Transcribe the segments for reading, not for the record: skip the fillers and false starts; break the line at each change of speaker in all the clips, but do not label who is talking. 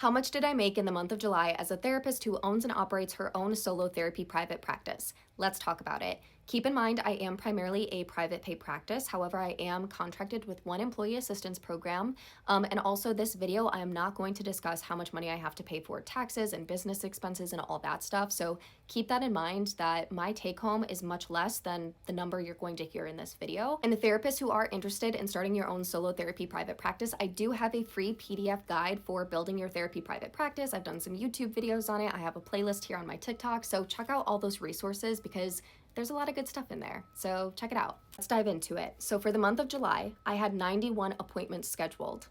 How much did I make in the month of July as a therapist who owns and operates her own solo therapy private practice? Let's talk about it. Keep in mind, I am primarily a private pay practice. However, I am contracted with one employee assistance program. And also, this video, I am not going to discuss how much money I have to pay for taxes and business expenses and all that stuff. So keep that in mind that my take home is much less than the number you're going to hear in this video. And the therapists who are interested in starting your own solo therapy private practice, I do have a free PDF guide for building your therapy private practice. I've done some YouTube videos on it. I have a playlist here on my TikTok. So check out all those resources because there's a lot of good stuff in there. So check it out. Let's dive into it. So for the month of July, I had 91 appointments scheduled.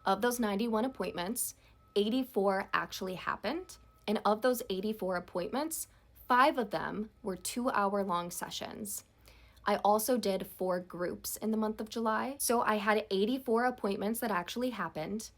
Of those 91 appointments, 84 actually happened. And of those 84 appointments, 5 of them were 2-hour long sessions. I also did 4 groups in the month of July. So I had 84 appointments that actually happened.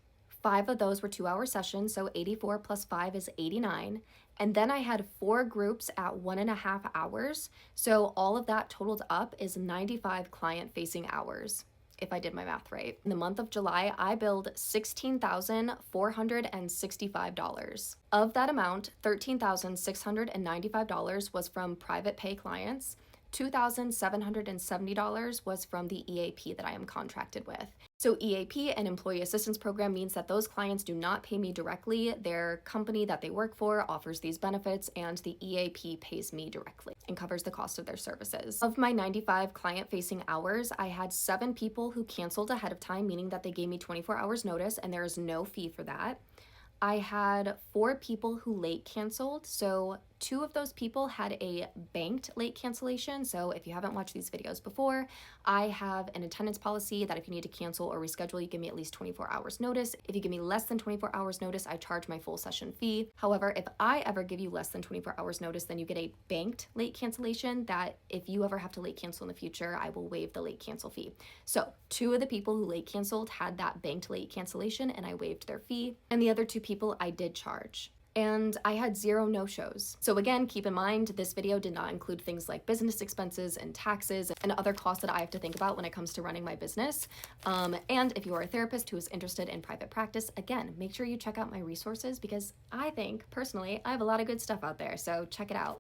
5 of those were 2-hour sessions, so 84 plus 5 is 89. And then I had 4 groups at 1.5 hours. So all of that totaled up is 95 client-facing hours, if I did my math right. In the month of July, I billed $16,465. Of that amount, $13,695 was from private pay clients. $2,770 was from the EAP that I am contracted with. So EAP, an employee assistance program, means that those clients do not pay me directly. Their company that they work for offers these benefits, and the EAP pays me directly and covers the cost of their services. Of my 95 client-facing hours, I had 7 people who canceled ahead of time, meaning that they gave me 24 hours notice, and there is no fee for that. I had 4 people who late canceled. So 2 of those people had a banked late cancellation. So if you haven't watched these videos before, I have an attendance policy that if you need to cancel or reschedule, you give me at least 24 hours notice. If you give me less than 24 hours notice, I charge my full session fee. However, if I ever give you less than 24 hours notice, then you get a banked late cancellation that if you ever have to late cancel in the future, I will waive the late cancel fee. So 2 of the people who late canceled had that banked late cancellation and I waived their fee. And the other 2 people I did charge. And I had 0 no-shows. So again, keep in mind, this video did not include things like business expenses and taxes and other costs that I have to think about when it comes to running my business. And if you are a therapist who is interested in private practice, again, make sure you check out my resources because I think, personally, I have a lot of good stuff out there, so check it out.